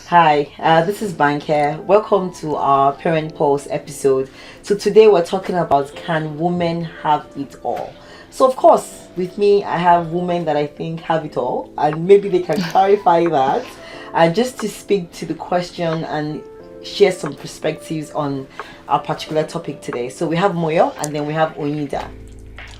Hi, this is Banker. Welcome to our ParentPulse episode. So today we're talking about, can women have it all? So of course, with me, I have women that I think have it all, and maybe they can clarify that. And just to speak to the question and share some perspectives on our particular topic today. So we have Moyo and then we have Oyinda.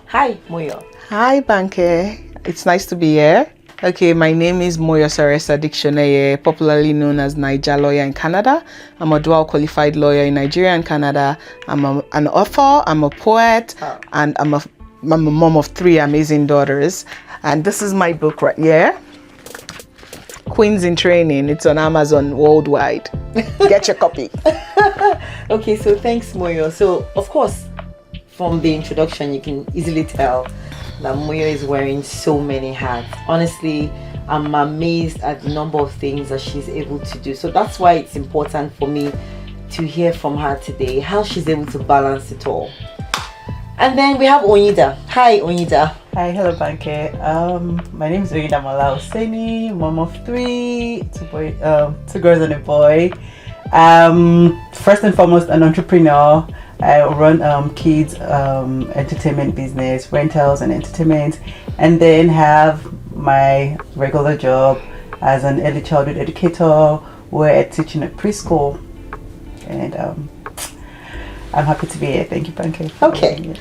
Hi, Moyo. Hi, Banker. It's nice to be here. Okay, my name is Moyosore Sadiq, popularly known as Niger lawyer in Canada. I'm a dual qualified lawyer in Nigeria and Canada. I'm an author, I'm a poet, and I'm a mom of 3 amazing daughters. And this is my book right here, Queens in Training. It's on Amazon worldwide. Get your copy. Okay, so thanks, Moyo. So, of course, from the introduction, you can easily tell that Moyo is wearing so many hats. Honestly, I'm amazed at the number of things that she's able to do. So that's why it's important for me to hear from her today, how she's able to balance it all. And then we have Oyinda. Hi, Oyinda. Hi, hello, Banke. My name is Oyindamola Oseni, mom of 3, 2 girls and a boy. First and foremost, an entrepreneur. I run kids entertainment business, rentals and entertainment, and then have my regular job as an early childhood educator where I teach in a preschool. And I'm happy to be here. Thank you, Banke. Okay.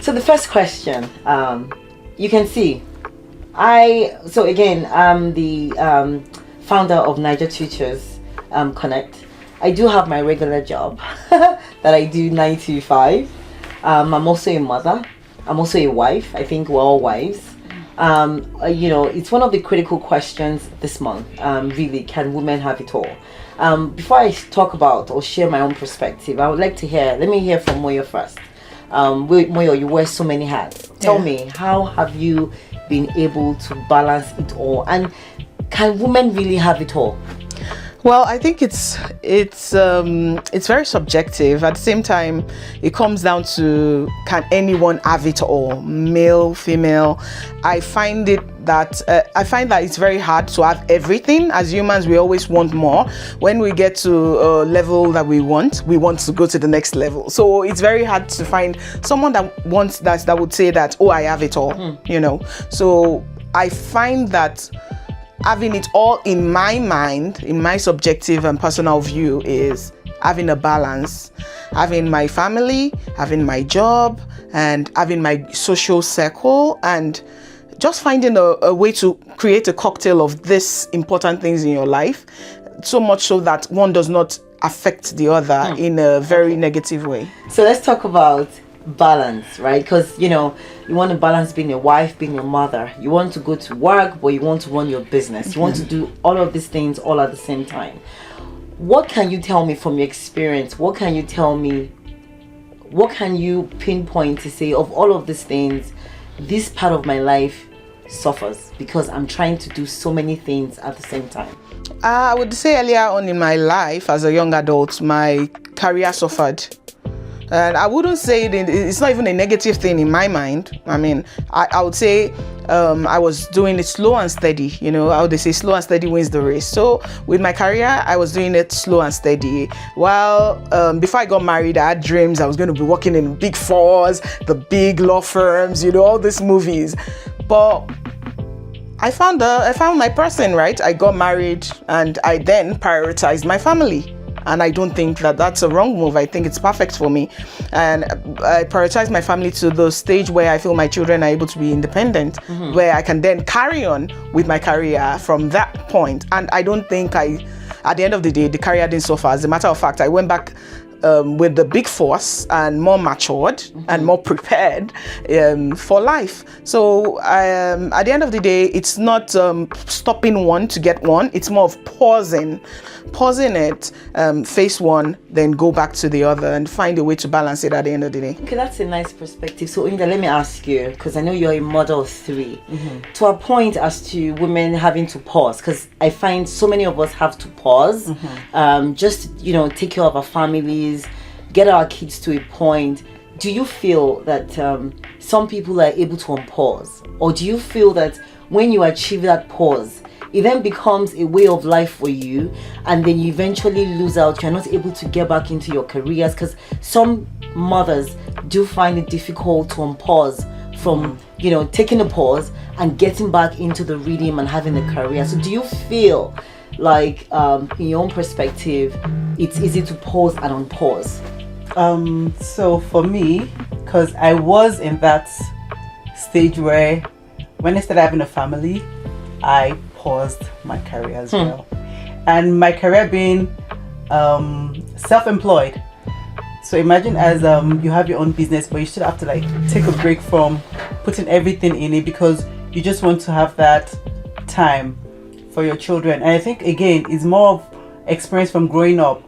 So the first question, you can see, I'm the founder of Niger Tutors Connect. I do have my regular job that I do 9 to 5. I'm also a mother. I'm also a wife. I think we're all wives. It's one of the critical questions this month. Really, can women have it all? Before I talk about or share my own perspective, I would like to let me hear from Moyo first. Moyo, you wear so many hats. Tell me, how have you been able to balance it all? And can women really have it all? Well, I think it's very subjective. At the same time, it comes down to, can anyone have it all, male, female? I find that it's very hard to have everything. As humans, we always want more. When we get to a level that we want to go to the next level. So it's very hard to find someone that wants that would say that, oh, I have it all. So I find that having it all, in my mind, in my subjective and personal view, is having a balance, having my family, having my job, and having my social circle, and just finding a way to create a cocktail of these important things in your life, so much so that one does not affect the other in a very negative way. So let's talk about balance, right? Because you want to balance being a wife, being a mother. You want to go to work, but you want to run your business. You want to do all of these things all at the same time. What can you tell me from your experience? What can you tell me? What can you pinpoint to say, of all of these things, this part of my life suffers because I'm trying to do so many things at the same time? I would say earlier on in my life as a young adult, my career suffered. And I wouldn't say it's not even a negative thing in my mind. I mean, I would say I was doing it slow and steady. How they say slow and steady wins the race. So with my career, I was doing it slow and steady. While before I got married, I had dreams. I was going to be working in big fours, the big law firms, all these movies. But I found my person, right? I got married and I then prioritized my family. And I don't think that that's a wrong move. I think it's perfect for me. And I prioritize my family to the stage where I feel my children are able to be independent, where I can then carry on with my career from that point. And I don't think at the end of the day, the career didn't suffer. As a matter of fact, I went back with the big force and more matured and more prepared for life. So at the end of the day, it's not stopping one to get one. It's more of pausing it, face one, then go back to the other and find a way to balance it at the end of the day. Okay, that's a nice perspective. So Oyinda, let me ask you, because I know you're a mother of 3, to a point as to women having to pause, because I find so many of us have to pause, just take care of our families, get our kids to a point. Do you feel that some people are able to unpause, or do you feel that when you achieve that pause, it then becomes a way of life for you, and then you eventually lose out. You're not able to get back into your careers, because some mothers do find it difficult to unpause from taking a pause and getting back into the rhythm and having a career. So do you feel like in your own perspective it's easy to pause and unpause? So for me, because I was in that stage where when I started having a family, I paused my career as well. And my career being self-employed. So imagine as you have your own business, but you still have to like take a break from putting everything in it, because you just want to have that time for your children. And I think again, it's more of experience from growing up.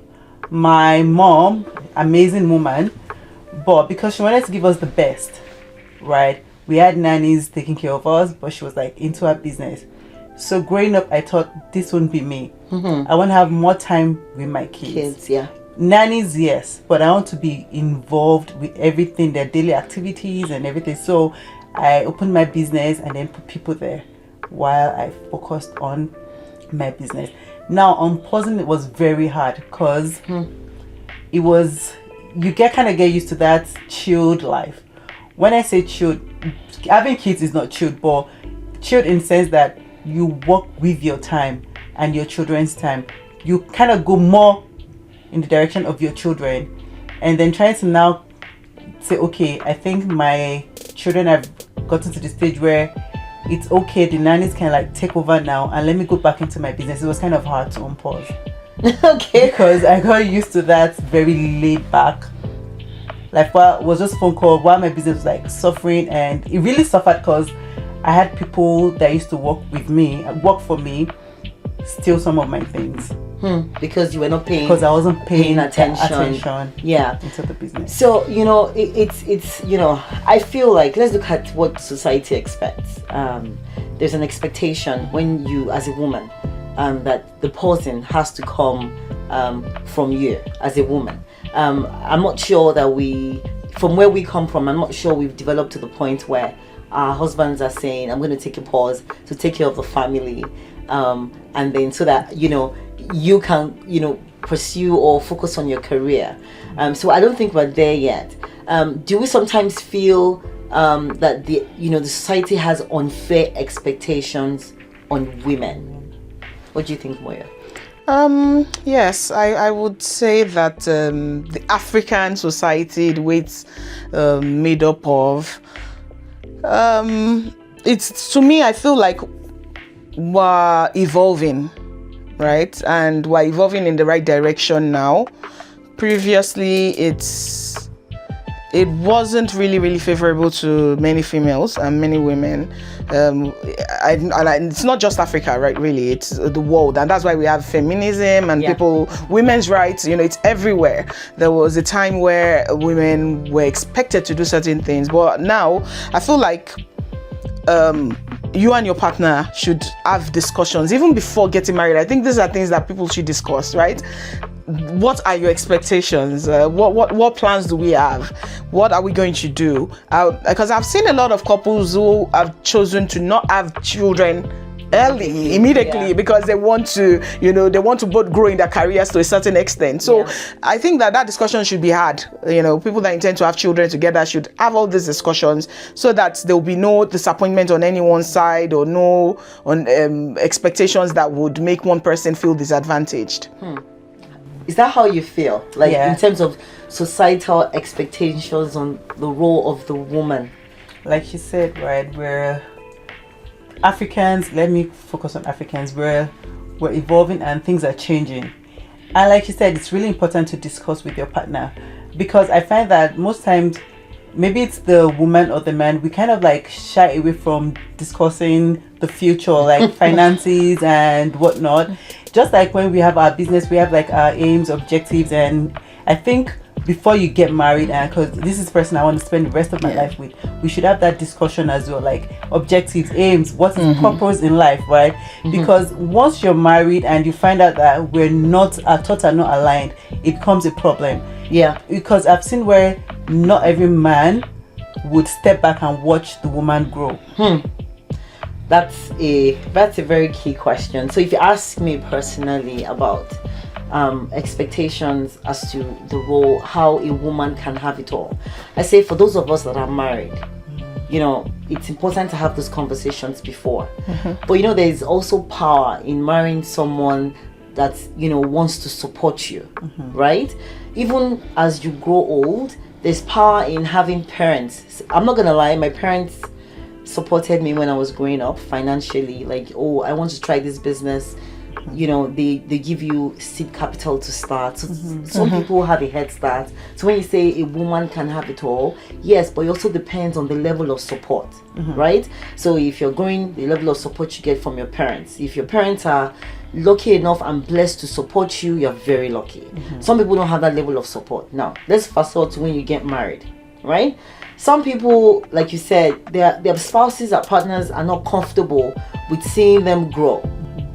My mom, amazing woman, but because she wanted to give us the best, right? We had nannies taking care of us, but she was like into her business. So growing up, I thought this wouldn't be me. I want to have more time with my kids. Yeah. Nannies, yes, but I want to be involved with everything, their daily activities and everything. So I opened my business and then put people there while I focused on my business. Now, unpausing it was very hard, because it was, you kind of get used to that chilled life. When I say chilled, having kids is not chilled, but chilled in the sense that you work with your time and your children's time. You kind of go more in the direction of your children, and then trying to now say, okay, I think my children have gotten to the stage where it's okay, the nannies can like take over now and let me go back into my business. It was kind of hard to unpause. Okay. Because I got used to that very laid back, like what was just phone call while my business was like suffering, and it really suffered because I had people that used to work for me, steal some of my things. Because you were not paying. Because I wasn't paying attention. Yeah. Into the business. So it's I feel like, let's look at what society expects. There's an expectation when you, as a woman, that the pausing has to come from you as a woman. I'm not sure that from where we come from, I'm not sure we've developed to the point where our husbands are saying, I'm going to take a pause to take care of the family, and then so that you can pursue or focus on your career. So I don't think we're there yet. Do we sometimes feel that the society has unfair expectations on women? What do you think, Moya? Yes, I would say that the African society, the way it's made up of, it's, to me, I feel like we're evolving, right? And we're evolving in the right direction now. Previously, it wasn't really favorable to many females and many women. It's not just Africa, right? Really, it's the world, and that's why we have feminism and women's rights. It's everywhere. There was a time where women were expected to do certain things, but now I feel like you and your partner should have discussions even before getting married. I think these are things that people should discuss, right? What are your expectations? What plans do we have? What are we going to do? Because I've seen a lot of couples who have chosen to not have children immediately because they want to both grow in their careers to a certain extent. So I think that discussion should be had. People that intend to have children together should have all these discussions so that there will be no disappointment on anyone's side or no expectations that would make one person feel disadvantaged. Is that how you feel? Like in terms of societal expectations on the role of the woman? Like she said, right, we're Africans, let me focus on Africans, we're evolving and things are changing. And like you said, it's really important to discuss with your partner, because I find that most times, maybe it's the woman or the man, we kind of like shy away from discussing the future, like finances and whatnot. Just like when we have our business, we have like our aims, objectives, and I think before you get married, and because this is the person I want to spend the rest of my life with, we should have that discussion as well, like objectives, aims, what is purpose in life, right? Because once you're married and you find out that our thoughts are not aligned, it becomes a problem. Because I've seen where not every man would step back and watch the woman grow. That's a very key question. So if you ask me personally about expectations as to the role, how a woman can have it all, I say for those of us that are married, it's important to have those conversations before. But there is also power in marrying someone that wants to support you, right? Even as you grow old, there's power in having parents. I'm not gonna lie, my parents supported me when I was growing up financially. Like, oh, I want to try this business. They give you seed capital to start. So some people have a head start. So when you say a woman can have it all, yes, but it also depends on the level of support, right? So if you're growing, the level of support you get from your parents. If your parents are lucky enough and blessed to support you, you're very lucky. Some people don't have that level of support. Now, let's fast forward to when you get married, right? Some people, like you said, their spouses or partners are not comfortable with seeing them grow,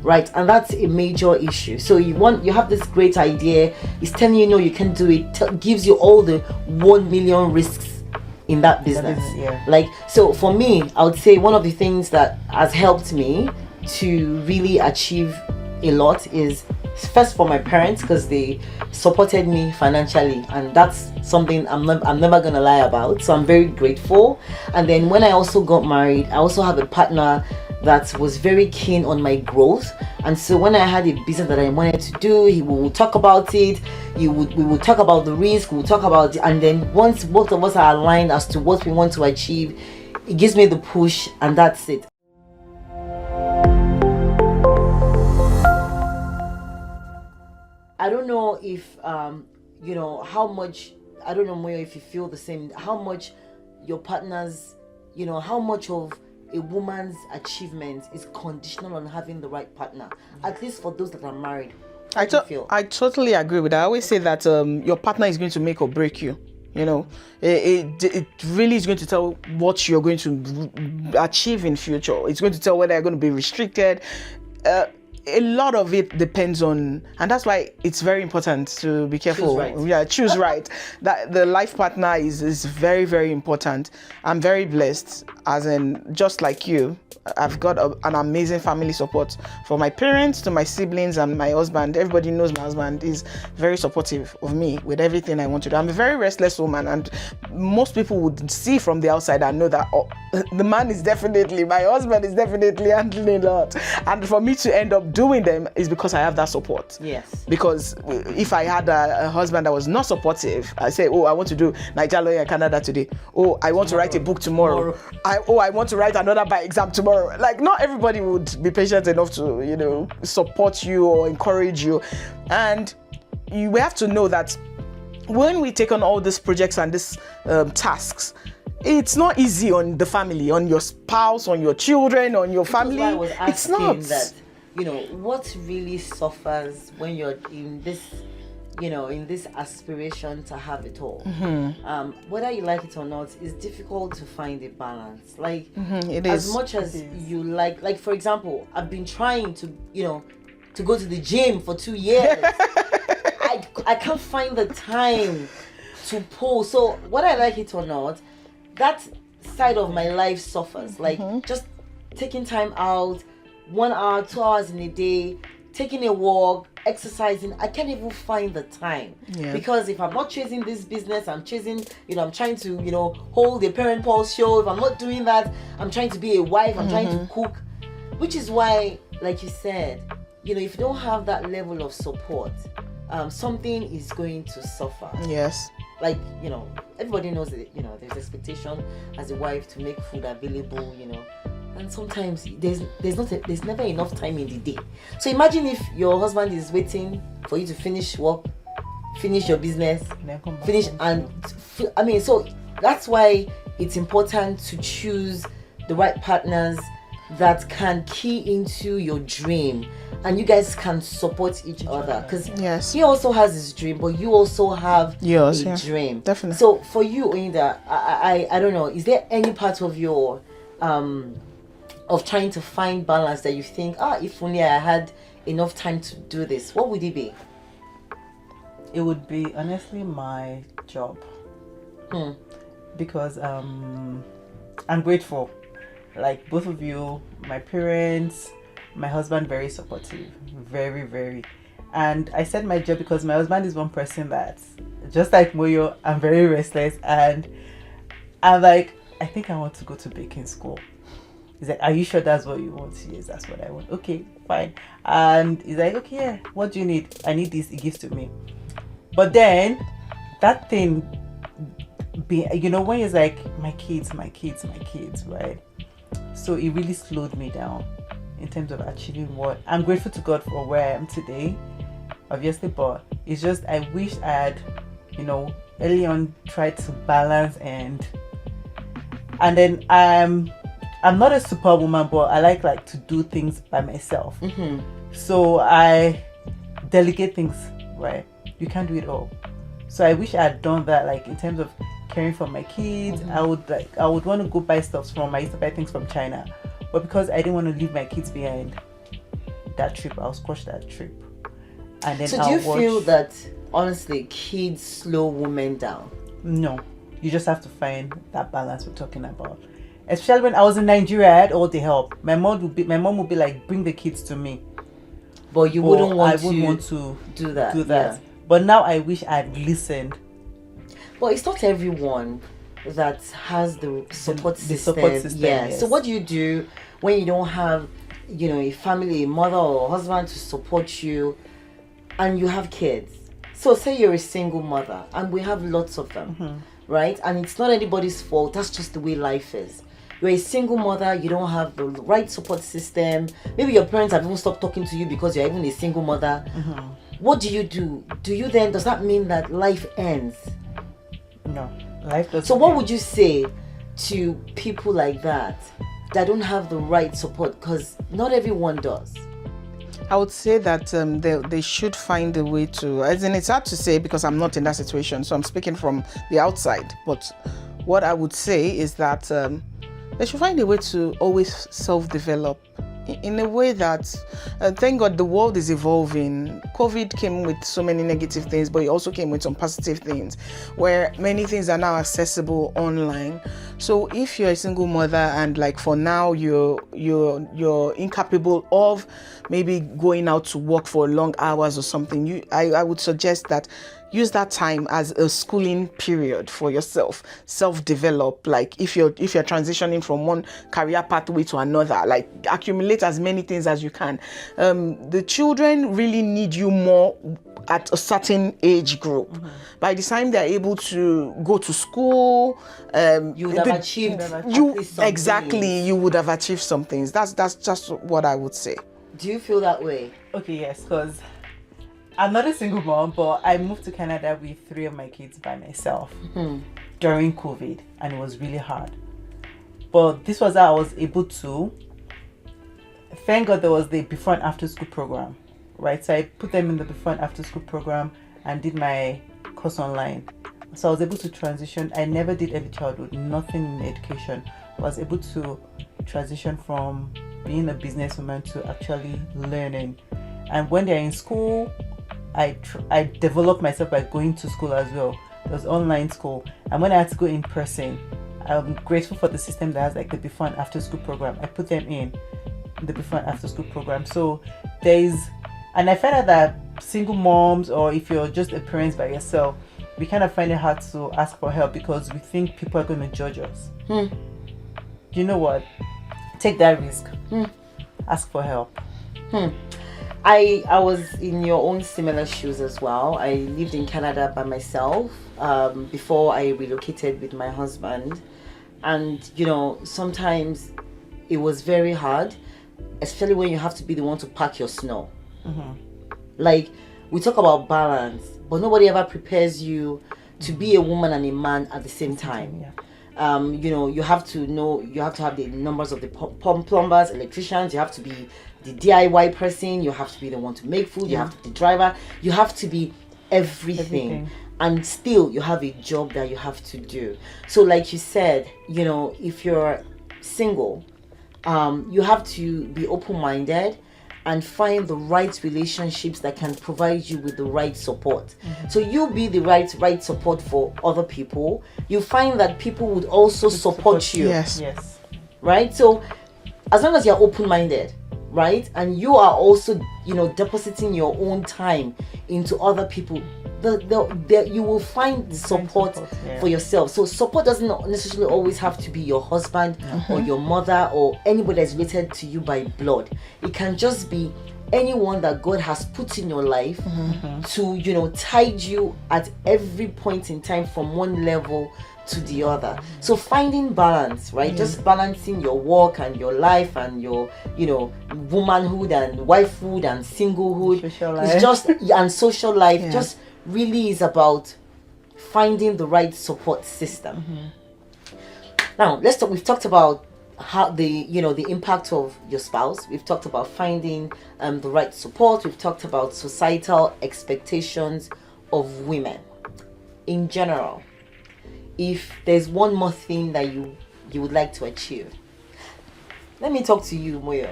right? And that's a major issue. So you have this great idea, it's telling you no, you can do it, gives you all the 1 million risks in that business. Like, so for me, I would say one of the things that has helped me to really achieve a lot is first for my parents, because they supported me financially, and that's something I'm never gonna lie about. So I'm very grateful. And then when I also got married, I also have a partner that was very keen on my growth. And so when I had a business that I wanted to do, we would talk about it. We would talk about the risk. We would talk about it. And then once both of us are aligned as to what we want to achieve, it gives me the push, and that's it. I don't know if how much, I don't know, Moyo, if you feel the same, how much your partners, how much of a woman's achievement is conditional on having the right partner, at least for those that are married. I totally agree with that. I always say that your partner is going to make or break you. It really is going to tell what you're going to achieve in future. It's going to tell whether you're going to be restricted. A lot of it depends on, and that's why it's very important to be careful. Choose right. That the life partner is very, very important. I'm very blessed, as in, just like you, I've got an amazing family support from my parents to my siblings and my husband. Everybody knows my husband is very supportive of me with everything I want to do. I'm a very restless woman, and most people would see from the outside and know that the man is definitely, my husband is definitely handling a lot. And for me to end up doing them is because I have that support. Yes. Because if I had a husband that was not supportive, I say, oh, I want to do Nigeria lawyer in Canada today. Oh, I want to write a book tomorrow. I want to write another by exam tomorrow. Like, not everybody would be patient enough to, support you or encourage you. And we have to know that when we take on all these projects and these tasks, it's not easy on the family, on your spouse, on your children, on your family. I was asking it's not. That, what really suffers when you're in this, in this aspiration to have it all. Whether you like it or not, it's difficult to find a balance. Like, it as is. much as you like, for example, I've been trying to, to go to the gym for 2 years. I can't find the time to pull. So whether I like it or not, that side of my life suffers. Like, just taking time out, 1 hour, 2 hours in a day, taking a walk, exercising, I can't even find the time. Because if I'm not chasing this business, I'm chasing, I'm trying to, hold a ParentPulse show. If I'm not doing that, I'm trying to be a wife, I'm trying to cook. Which is why, like you said, if you don't have that level of support, something is going to suffer. Yes. Like, everybody knows that, there's expectation as a wife to make food available, and sometimes there's never enough time in the day. So imagine if your husband is waiting for you to finish work, finish your business, so that's why it's important to choose the right partners that can key into your dream, and you guys can support each other, because he also has his dream, but you also have a dream. Definitely. So for you, Oyinda, I don't know, is there any part of your of trying to find balance that you think, if only I had enough time to do this, what would it be? It would be honestly my job. Because I'm grateful. like both of you, my parents, my husband, very supportive, very, very. And I said my job because my husband is one person that, just like Moyo, I'm very restless, and I'm like, I think I want to go to baking school. He's like, are you sure that's what you want? Yes, that's what I want. Okay, fine. And he's like, okay, yeah, what do you need? I need this. He gives to me. But then that thing, when he's like, my kids, right? So it really slowed me down in terms of achieving what I'm grateful to God for where I am today, obviously, but it's just I wish I had, early on tried to balance and then I'm not a superwoman, but I like to do things by myself. Mm-hmm. So I delegate things, right? You can't do it all. So I wish I had done that, like in terms of caring for my kids. Mm-hmm. I would want to go buy stuff I used to buy things from China, but because I didn't want to leave my kids behind that trip, I'll squash that trip. And then so do you feel that honestly kids slow women down? No, you just have to find that balance we're talking about. Especially when I was in Nigeria, I had all the help. My mom would be like, bring the kids to me. But you wouldn't want to do that. Yeah. But now I wish I'd listened. Well, it's not everyone that has the support system. Yeah. Yes. So what do you do when you don't have, a family, a mother or husband to support you, and you have kids? So say you're a single mother, and we have lots of them, Mm-hmm. right? And it's not anybody's fault. That's just the way life is. You're a single mother, you don't have the right support system. Maybe your parents have even stopped talking to you because you're even a single mother. Mm-hmm. What do you do? Does that mean that life ends? No, life doesn't. So what end. would you say to people like that don't have the right support? Because not everyone does. I would say that they should find a way to, as in it's hard to say because I'm not in that situation, so I'm speaking from the outside. But what I would say is that they should find a way to always self-develop in a way that, thank God, the world is evolving. COVID came with so many negative things, but it also came with some positive things, where many things are now accessible online. So if you're a single mother and like for now you're incapable of maybe going out to work for long hours or something, I would suggest that use that time as a schooling period for yourself. Self-develop. Like if you're transitioning from one career pathway to another, like accumulate as many things as you can. The children really need you more at a certain age group. Mm-hmm. By the time they're able to go to school, you would have achieved you would have achieved some things. That's just what I would say. Do you feel that way? Okay, yes, because I'm not a single mom, but I moved to Canada with 3 of my kids by myself during COVID, and it was really hard. But this was how I was able to. Thank God there was the before and after school program, right? So I put them in the before and after school program and did my course online. So I was able to transition. I never did early childhood, nothing in education. I was able to transition from being a businesswoman to actually learning. And when they're in school, I developed myself by going to school as well. It was online school, and when I had to go in person, I'm grateful for the system that has like the before and after school program. I put them in the before and after school program. So and I find out that single moms, or if you're just a parent by yourself, we kind of find it hard to ask for help because we think people are going to judge us. You know what? Take that risk. Ask for help. I was in your own similar shoes as well. I lived in Canada by myself before I relocated with my husband. And, sometimes it was very hard, especially when you have to be the one to pack your snow. Like, we talk about balance, but nobody ever prepares you to be a woman and a man at the same time. You have to have the numbers of the plumbers, electricians, you have to be the DIY person, you have to be the one to make food, you have to be the driver, you have to be everything. And still you have a job that you have to do. So like you said, if you're single, you have to be open-minded and find the right relationships that can provide you with the right support. So you be the right support for other people. You find that people would also support you. Yes. right? So as long as you're open-minded, right, and you are also, depositing your own time into other people, you will find the support for yourself. So support doesn't necessarily always have to be your husband or your mother or anybody that's related to you by blood. It can just be anyone that God has put in your life to, tide you at every point in time from one level to the other. So finding balance, right? Just balancing your work and your life and your, womanhood and wifehood and singlehood. It's just, and social life, just really is about finding the right support system. Now, let's talk. We've talked about how the impact of your spouse. We've talked about finding the right support. We've talked about societal expectations of women in general. If there's one more thing that you would like to achieve, let me talk to you, Moyo.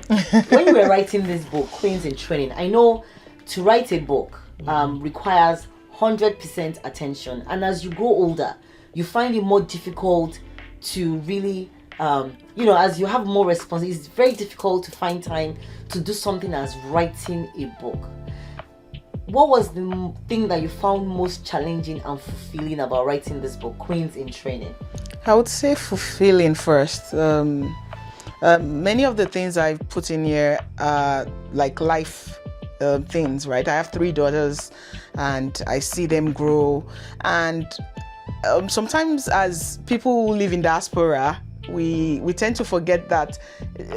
When you were writing this book, Queens in Training, I know to write a book requires 100% attention, and as you grow older, you find it more difficult to really as you have more responsibility, it's very difficult to find time to do something as writing a book. What was the thing that you found most challenging and fulfilling about writing this book, Queens in Training? I would say fulfilling first. Many of the things I've put in here are like life things, right? I have 3 daughters and I see them grow. And sometimes as people who live in diaspora, we tend to forget that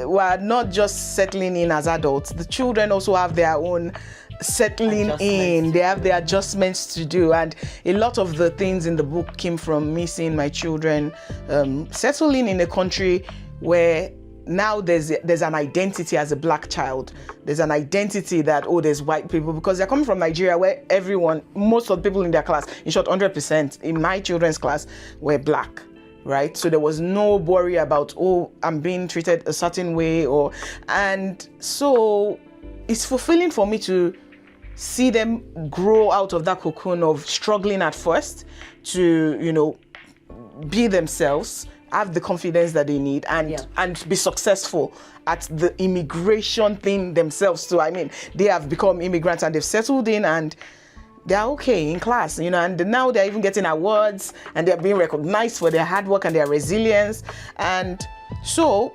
we're not just settling in as adults. The children also have their own settling in. They have their adjustments to do, and a lot of the things in the book came from me seeing my children settling in a country where now there's an identity as a black child. There's an identity that there's white people, because they're coming from Nigeria where most of the people in their class, in short 100% in my children's class, were black. Right, so there was no worry about I'm being treated a certain way, and so it's fulfilling for me to see them grow out of that cocoon of struggling at first to be themselves, have the confidence that they need, and be successful at the immigration thing themselves too. I mean, they have become immigrants and they've settled in and they're okay in class, and now they're even getting awards and they're being recognized for their hard work and their resilience. And so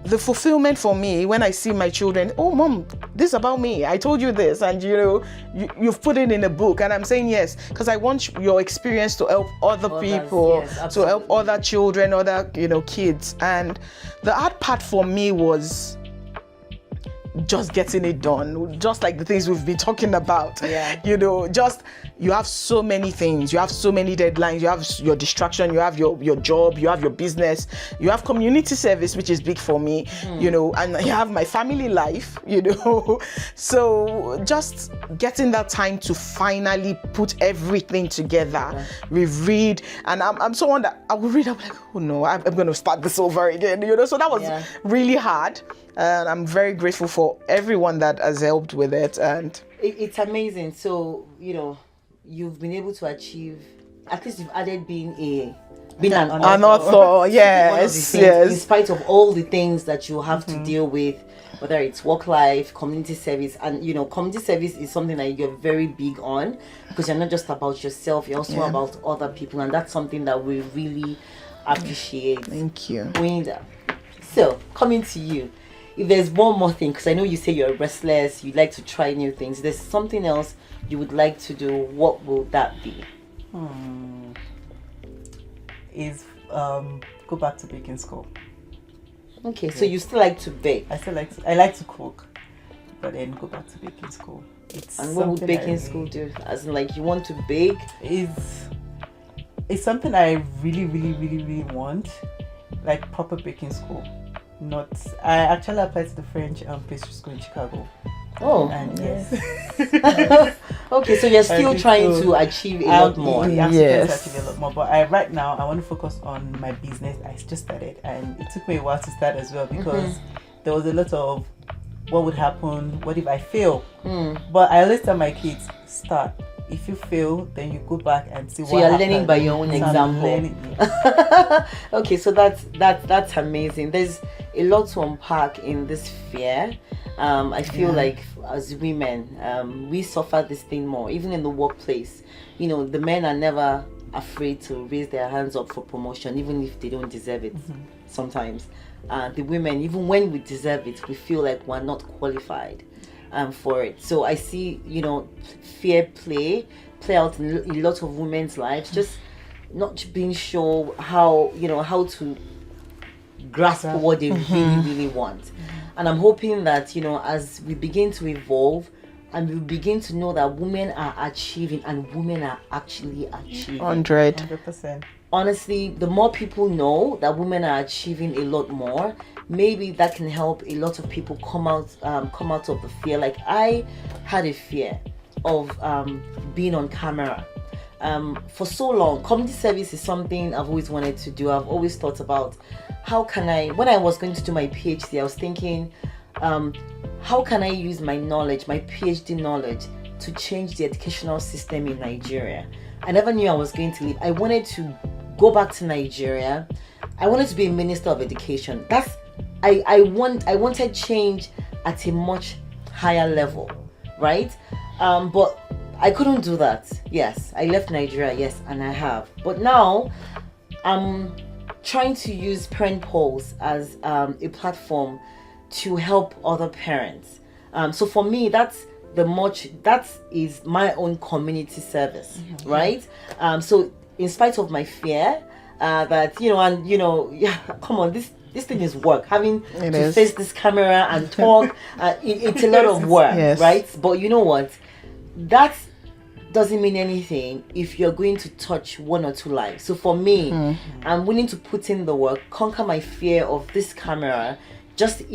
the fulfillment for me when I see my children, Mom, this is about me. I told you this, and you've put it in a book. And I'm saying yes, because I want your experience to help other people, to help other children, other kids. And the hard part for me was just getting it done, just like the things we've been talking about. You have so many things, you have so many deadlines, you have your distraction, you have your job, you have your business, you have community service, which is big for me, and you have my family life, so just getting that time to finally put everything together. We read, and I'm someone that I will read, I'm like, oh no, I'm going to start this over again, so that was really hard. And I'm very grateful for everyone that has helped with it. And it's amazing. So, you've been able to achieve, at least you've added being an author. Yes. In spite of all the things that you have to deal with, whether it's work life, community service. And, community service is something that you're very big on, because you're not just about yourself, you're also about other people. And that's something that we really appreciate. Thank you. Oyinda. So, coming to you. If there's one more thing, because I know you say you're restless, you like to try new things, there's something else you would like to do, what will that be? Is go back to baking school. Okay, so you still like to bake? I like to cook, but then go back to baking school. And what would baking school do? As in, like, you want to bake? It's something I really, really, really, really want, like proper baking school. I actually applied to the French pastry school in Chicago. Oh, and yes. Okay, so you're still trying to achieve a lot more. Yes, to achieve a lot more. But right now I want to focus on my business. I just started, and it took me a while to start as well, because there was a lot of what would happen, what if I fail. But I always tell my kids, start. if you fail, then you go back and see So what you're happened. learning by your own So I'm example. learning. Okay, so that's amazing. There's a lot to unpack in this fear. I feel like as women, we suffer this thing more, even in the workplace. You know, the men are never afraid to raise their hands up for promotion, even if they don't deserve it. Sometimes, the women, even when we deserve it, we feel like we're not qualified for it. So I see, you know, fear play out in a lot of women's lives, just not being sure how, you know, how to grasp what they really want. And I'm hoping that, you know, as we begin to evolve and we begin to know that women are achieving and women are actually achieving. 100%. Honestly, the more people know that women are achieving a lot more, maybe that can help a lot of people come out of the fear. Like, I had a fear of being on camera. For so long. Community service is something I've always wanted to do. I've always thought about how can I, when I was going to do my PhD, I was thinking, how can I use my knowledge, my PhD knowledge, to change the educational system in Nigeria? I never knew I was going to leave. I wanted to go back to Nigeria. I wanted to be a minister of education. I wanted change at a much higher level, right? But I couldn't do that. Yes, I left Nigeria, yes, and I have. But now I'm trying to use ParentPulse as a platform to help other parents. So for me, that is my own community service, right? So in spite of my fear, that, you know, and you know, yeah, come on, this thing is work. Having to face this camera and talk, it's a lot of work, right? But you know what? That doesn't mean anything if you're going to touch one or two lives. So for me, I'm willing to put in the work, conquer my fear of this camera, just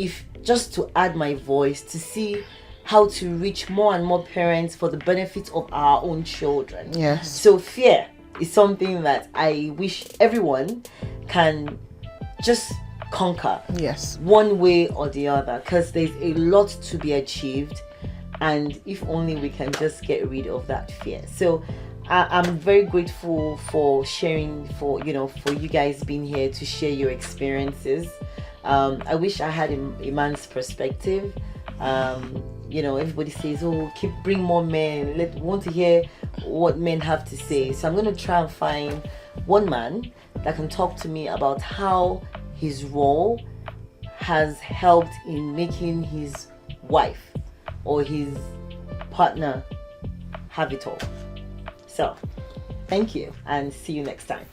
to add my voice, to see how to reach more and more parents for the benefit of our own children. Yes. So fear is something that I wish everyone can just conquer. Yes. One way or the other, because there's a lot to be achieved. And if only we can just get rid of that fear. So I'm very grateful for sharing, for you guys being here to share your experiences. I wish I had a man's perspective. You know, everybody says, oh, bring more men. Want to hear what men have to say. So I'm going to try and find one man that can talk to me about how his role has helped in making his wife or his partner have it all. So, thank you and see you next time.